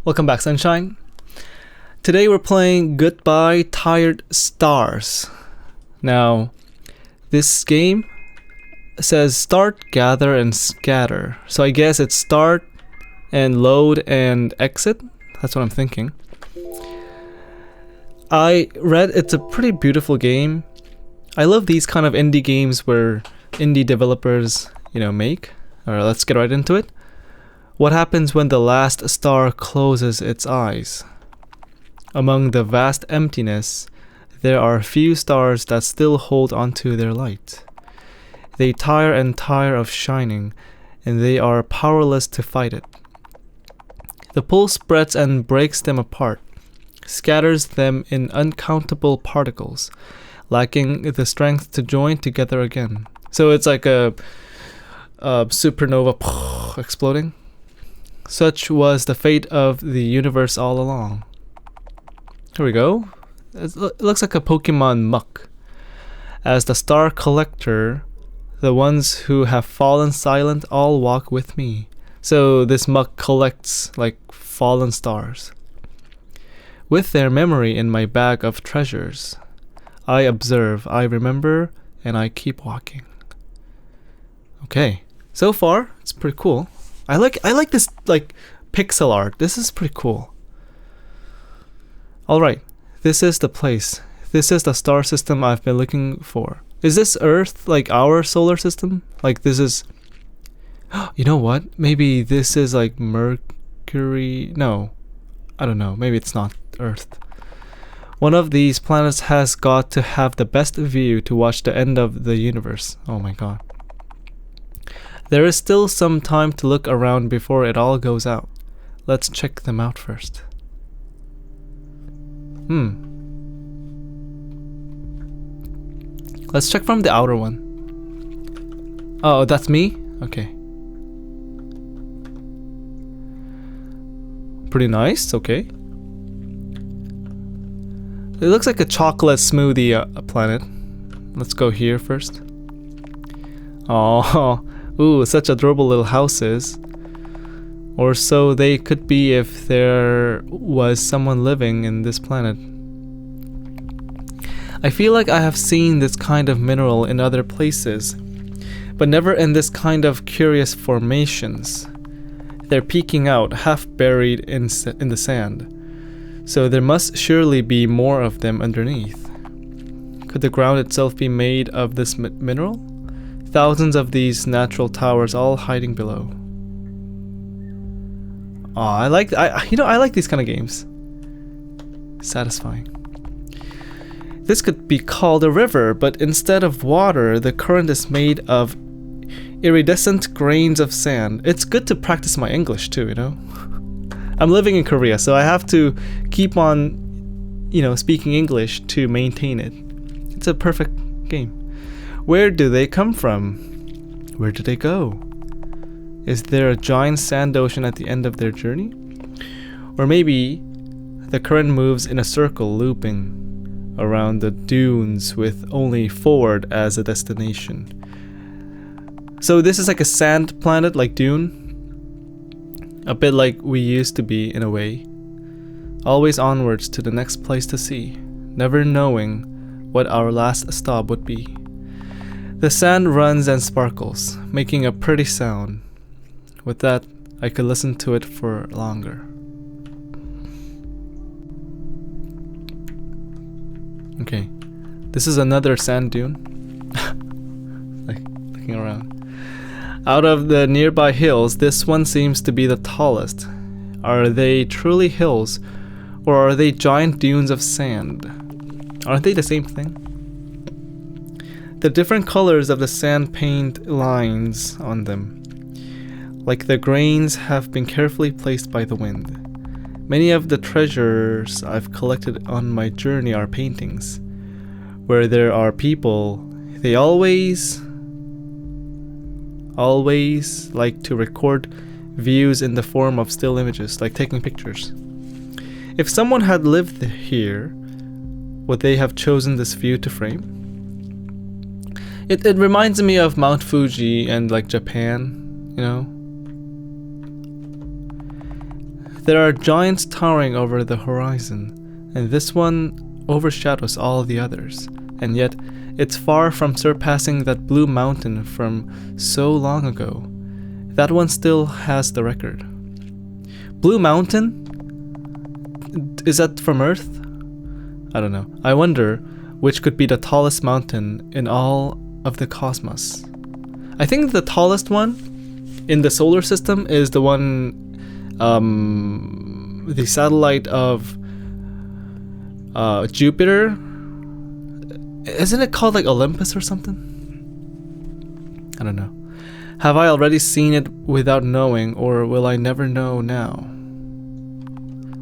Welcome back, Sunshine. Today we're playing Goodbye Tired Stars. Now, this game says start, gather, and scatter. So I guess it's start and load and exit. That's what I'm thinking. I read it's a pretty beautiful game. I love these kind of indie games where indie developers, make. Alright, let's get right into it. What happens when the last star closes its eyes? Among the vast emptiness, there are few stars that still hold onto their light. They tire and tire of shining, and they are powerless to fight it. The pull spreads and breaks them apart, scatters them in uncountable particles, lacking the strength to join together again. So it's like a supernova exploding. Such was the fate of the universe all along. Here we go. It looks like a Pokemon muck. As the star collector, the ones who have fallen silent all walk with me. So this muck collects like fallen stars. With their memory in my bag of treasures, I observe, I remember, and I keep walking. Okay, so far it's pretty cool. I like this like pixel art. This is pretty cool. All right, this is the place. This is the star system I've been looking for. Is this Earth like our solar system? Like this is. You know what? Maybe this is like Mercury. No, I don't know. Maybe it's not Earth. One of these planets has got to have the best view to watch the end of the universe. Oh my god. There is still some time to look around before it all goes out. Let's check them out first. Let's check from the outer one. Oh, that's me? Okay. Pretty nice, okay. It looks like a chocolate smoothie planet. Let's go here first. Oh, ooh, such adorable little houses. Or so they could be if there was someone living in this planet. I feel like I have seen this kind of mineral in other places, but never in this kind of curious formations. They're peeking out, half buried in the sand. So there must surely be more of them underneath. Could the ground itself be made of this mineral? Thousands of these natural towers all hiding below. Oh, I like these kind of games. Satisfying. This could be called a river, but instead of water, the current is made of iridescent grains of sand. It's good to practice my English too, I'm living in Korea, so I have to keep on, speaking English to maintain it. It's a perfect game. Where do they come from? Where do they go? Is there a giant sand ocean at the end of their journey? Or maybe the current moves in a circle, looping around the dunes with only forward as a destination. So this is like a sand planet, like Dune. A bit like we used to be in a way. Always onwards to the next place to see, never knowing what our last stop would be. The sand runs and sparkles, making a pretty sound. With that, I could listen to it for longer. Okay, this is another sand dune. Like, looking around. Out of the nearby hills, this one seems to be the tallest. Are they truly hills, or are they giant dunes of sand? Aren't they the same thing? The different colors of the sand paint lines on them. Like the grains have been carefully placed by the wind. Many of the treasures I've collected on my journey are paintings. Where there are people, they always like to record views in the form of still images, like taking pictures. If someone had lived here, would they have chosen this view to frame? It reminds me of Mount Fuji and like Japan, There are giants towering over the horizon, and this one overshadows all the others, and yet it's far from surpassing that blue mountain from so long ago. That one still has the record. Blue Mountain? Is that from Earth? I don't know. I wonder which could be the tallest mountain in all of the cosmos. I think the tallest one in the solar system is the one, the satellite of Jupiter. Isn't it called like Olympus or something? I don't know. Have I already seen it without knowing, or will I never know now?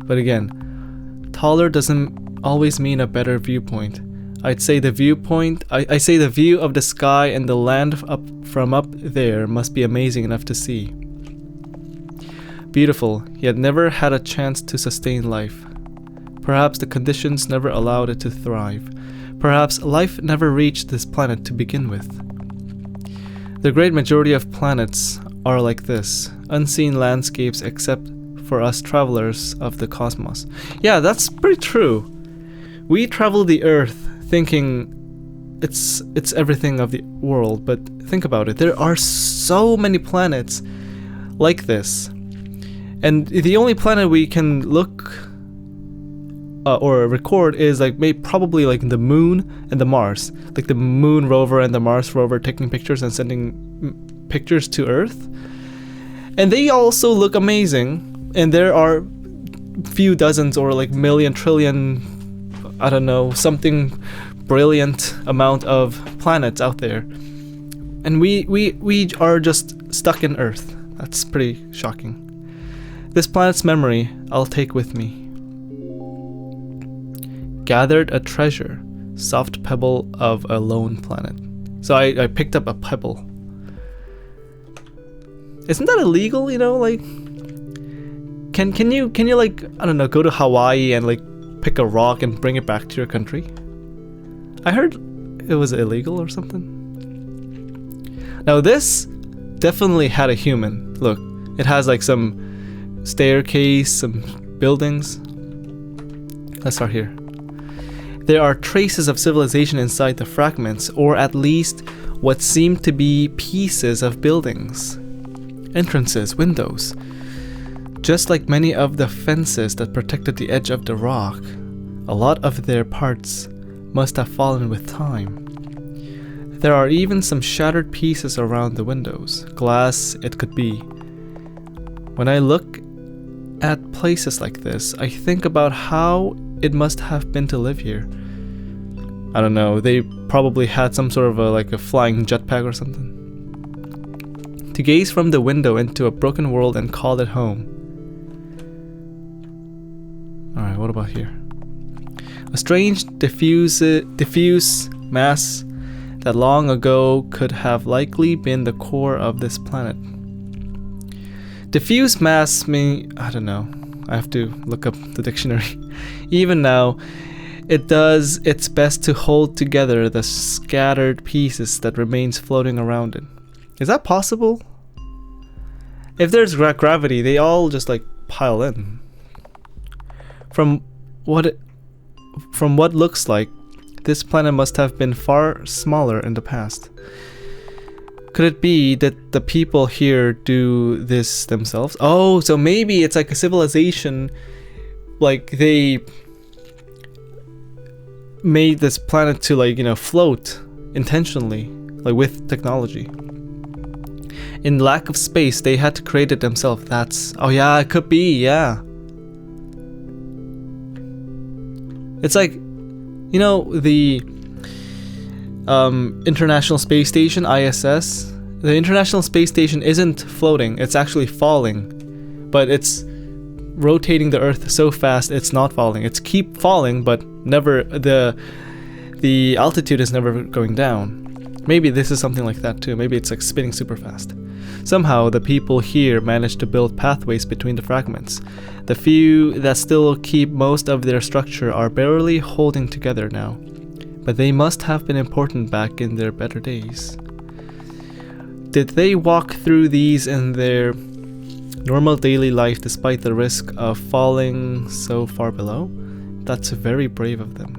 But again, taller doesn't always mean a better viewpoint. I'd say the viewpoint, I say the view of the sky and the land from up there must be amazing enough to see. Beautiful, yet never had a chance to sustain life. Perhaps the conditions never allowed it to thrive. Perhaps life never reached this planet to begin with. The great majority of planets are like this, unseen landscapes except for us travelers of the cosmos. Yeah, that's pretty true. We travel the Earth thinking it's everything of the world, but think about it. There are so many planets like this. And the only planet we can look or record is like probably like the Moon and the Mars. Like the Moon rover and the Mars rover taking pictures and sending pictures to Earth. And they also look amazing. And there are few dozens or like million, trillion, I don't know, something brilliant amount of planets out there. And we are just stuck in Earth. That's pretty shocking. This planet's memory I'll take with me. Gathered a treasure, soft pebble of a lone planet. So I picked up a pebble. Isn't that illegal, you know, like can you like, I don't know, go to Hawaii and like pick a rock and bring it back to your country? I heard it was illegal or something. Now this definitely had a human. Look, it has like some staircase, some buildings. Let's start here. There are traces of civilization inside the fragments, or at least what seem to be pieces of buildings. Entrances, windows. Just like many of the fences that protected the edge of the rock, a lot of their parts must have fallen with time. There are even some shattered pieces around the windows. Glass, it could be. When I look at places like this, I think about how it must have been to live here. I don't know, they probably had some sort of like a flying jetpack or something. To gaze from the window into a broken world and call it home. Alright, what about here? A strange, diffuse mass that long ago could have likely been the core of this planet. Diffuse mass mean, I don't know. I have to look up the dictionary. Even now, it does its best to hold together the scattered pieces that remains floating around it. Is that possible? If there's gravity, they all just like pile in. From what looks like, this planet must have been far smaller in the past. Could it be that the people here do this themselves? Oh, so maybe it's like a civilization, like they made this planet to like, you know, float intentionally, like with technology. In lack of space, they had to create it themselves. That's, oh yeah, it could be, yeah. It's like, you know, the International Space Station, ISS. The International Space Station isn't floating, it's actually falling. But it's rotating the Earth so fast it's not falling. It's keep falling, but never, the altitude is never going down. Maybe this is something like that too. Maybe it's like spinning super fast. Somehow the people here managed to build pathways between the fragments. The few that still keep most of their structure are barely holding together now. But they must have been important back in their better days. Did they walk through these in their normal daily life despite the risk of falling so far below? That's very brave of them.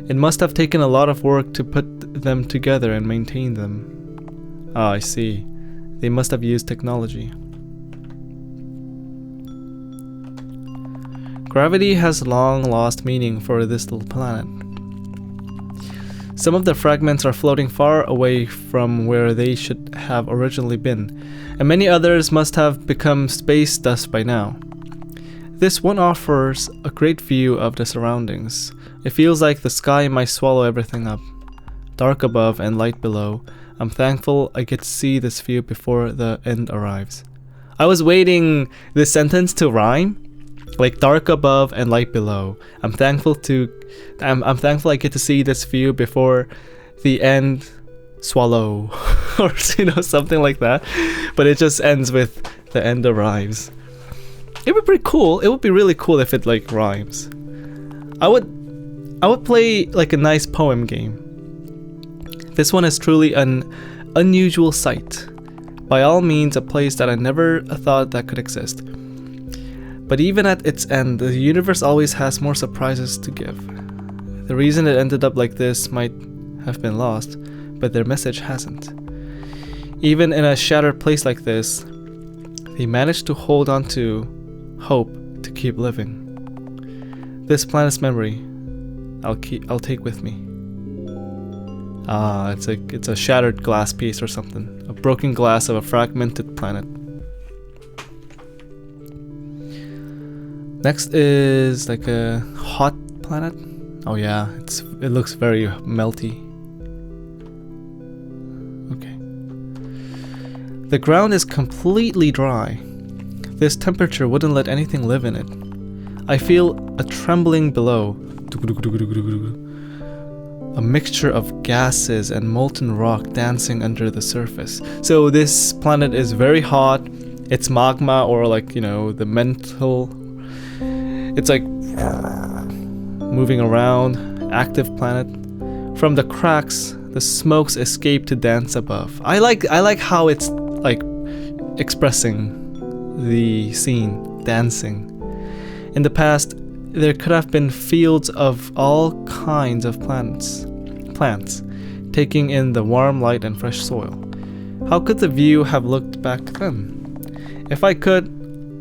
It must have taken a lot of work to put them together and maintain them. Ah, I see. They must have used technology. Gravity has long lost meaning for this little planet. Some of the fragments are floating far away from where they should have originally been, and many others must have become space dust by now. This one offers a great view of the surroundings. It feels like the sky might swallow everything up. Dark above and light below. I'm thankful I get to see this view before the end arrives. I was waiting this sentence to rhyme. Like dark above and light below. I'm thankful I get to see this view before the end swallow. Or something like that. But it just ends with the end arrives. It would be pretty cool. It would be really cool if it like rhymes. I would play like a nice poem game. This one is truly an unusual sight. By all means a place that I never thought that could exist. But even at its end, the universe always has more surprises to give. The reason it ended up like this might have been lost, but their message hasn't. Even in a shattered place like this, they managed to hold on to hope to keep living. This planet's memory, I'll take with me. Ah, it's a shattered glass piece or something. A broken glass of a fragmented planet. Next is like a hot planet. Oh yeah, it looks very melty. Okay. The ground is completely dry. This temperature wouldn't let anything live in it. I feel a trembling below. A mixture of gases and molten rock dancing under the surface. So this planet is very hot. It's magma or like, the mental. It's like moving around, active planet. From the cracks, the smokes escape to dance above. I like how it's like expressing the scene, dancing. In the past, there could have been fields of all kinds of plants, taking in the warm light and fresh soil. How could the view have looked back then? If I could,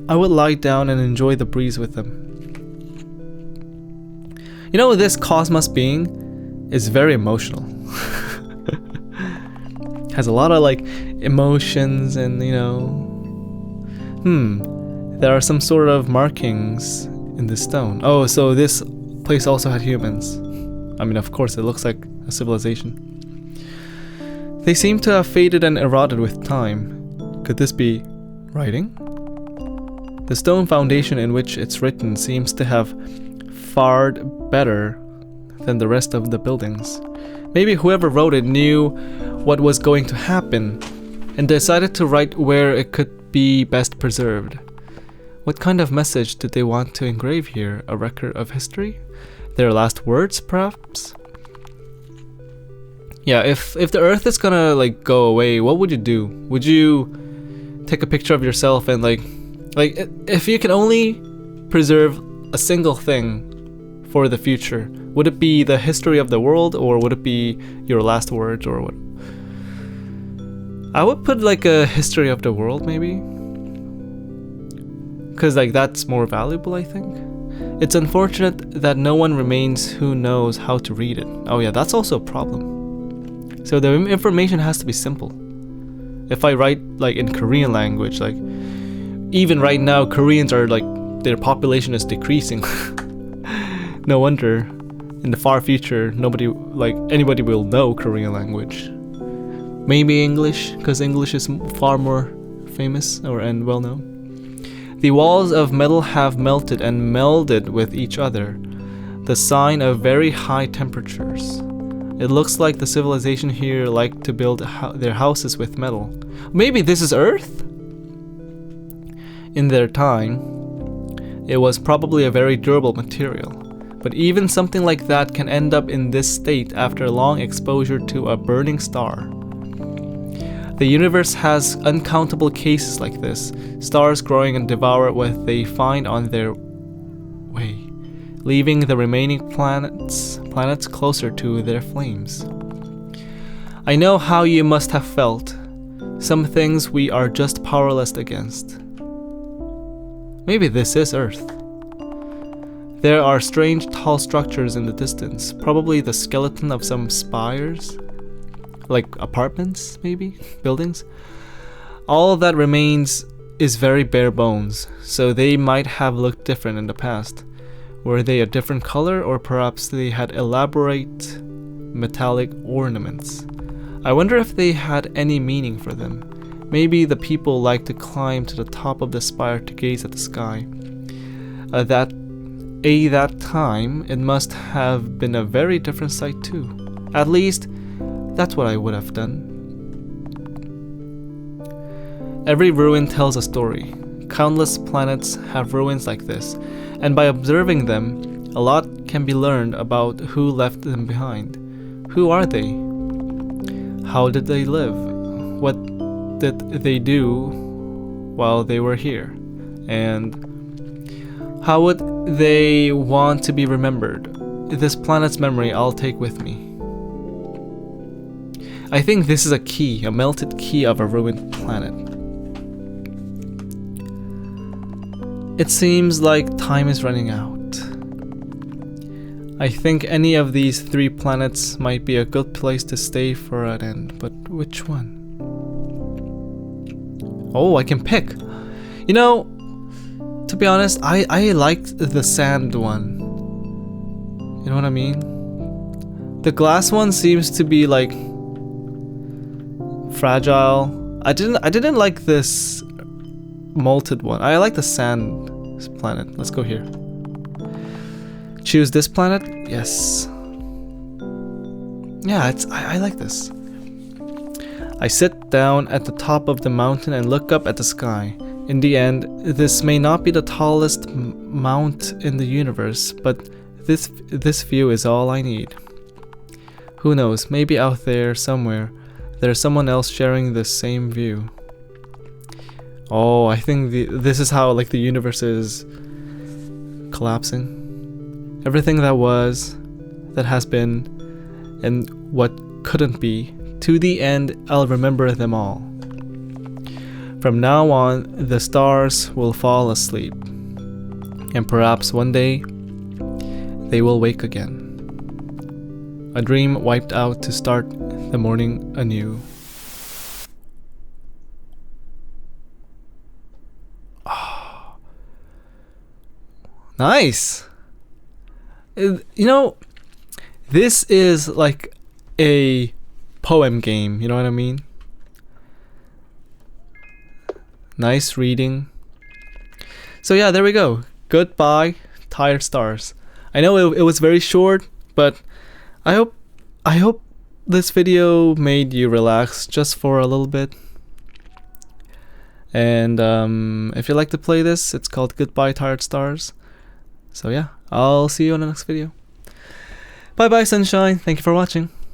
I would lie down and enjoy the breeze with them. This cosmos being is very emotional. Has a lot of like emotions and there are some sort of markings in the stone. Oh, so this place also had humans. I mean, of course, it looks like a civilization. They seem to have faded and eroded with time. Could this be writing? The stone foundation in which it's written seems to have fared better than the rest of the buildings. Maybe whoever wrote it knew what was going to happen and decided to write where it could be best preserved. What kind of message did they want to engrave here? A record of history? Their last words, perhaps? Yeah, if the Earth is gonna like go away, what would you do? Would you take a picture of yourself and like if you can only preserve a single thing for the future, would it be the history of the world or would it be your last words or what? I would put like a history of the world maybe. Cause like that's more valuable, I think. It's unfortunate that no one remains who knows how to read it. Oh yeah, that's also a problem. So the information has to be simple. If I write like in Korean language, like even right now Koreans are like their population is decreasing. No wonder in the far future anybody will know Korean language. Maybe English, because English is far more famous and well known. The walls of metal have melted and melded with each other, the sign of very high temperatures. It looks like the civilization here liked to build their houses with metal. Maybe this is Earth? In their time, it was probably a very durable material, but even something like that can end up in this state after long exposure to a burning star. The universe has uncountable cases like this, stars growing and devour what they find on their way, leaving the remaining planets closer to their flames. I know how you must have felt. Some things we are just powerless against. Maybe this is Earth. There are strange tall structures in the distance, probably the skeleton of some spires, like apartments, maybe? Buildings? All that remains is very bare bones, so they might have looked different in the past. Were they a different color, or perhaps they had elaborate metallic ornaments? I wonder if they had any meaning for them. Maybe the people liked to climb to the top of the spire to gaze at the sky. That time, it must have been a very different sight too. At least, that's what I would have done. Every ruin tells a story. Countless planets have ruins like this, and by observing them, a lot can be learned about who left them behind. Who are they? How did they live? What did they do while they were here? And how would they want to be remembered? This planet's memory I'll take with me. I think this is a key, a melted key of a ruined planet. It seems like time is running out. I think any of these 3 planets might be a good place to stay for an end, but which one? Oh, I can pick. You know, to be honest, I liked the sand one. You know what I mean? The glass one seems to be like fragile. I didn't like this molted one. I like the sand planet. Let's go here. Choose this planet? Yes. Yeah, I like this. I sit down at the top of the mountain and look up at the sky. In the end, this may not be the tallest mount in the universe, but this view is all I need. Who knows, maybe out there somewhere, there's someone else sharing the same view. Oh, I think this is how like the universe is collapsing. Everything that was, that has been, and what couldn't be, to the end I'll remember them all. From now on, the stars will fall asleep, and perhaps one day they will wake again. A dream wiped out to start the morning anew. Oh. Nice! You know, this is like a poem game, you know what I mean? Nice reading. So yeah, there we go. Goodbye, Tired Stars. I know it was very short, but I hope this video made you relax just for a little bit. And if you like to play this, it's called Goodbye, Tired Stars. So yeah, I'll see you in the next video. Bye bye, sunshine. Thank you for watching.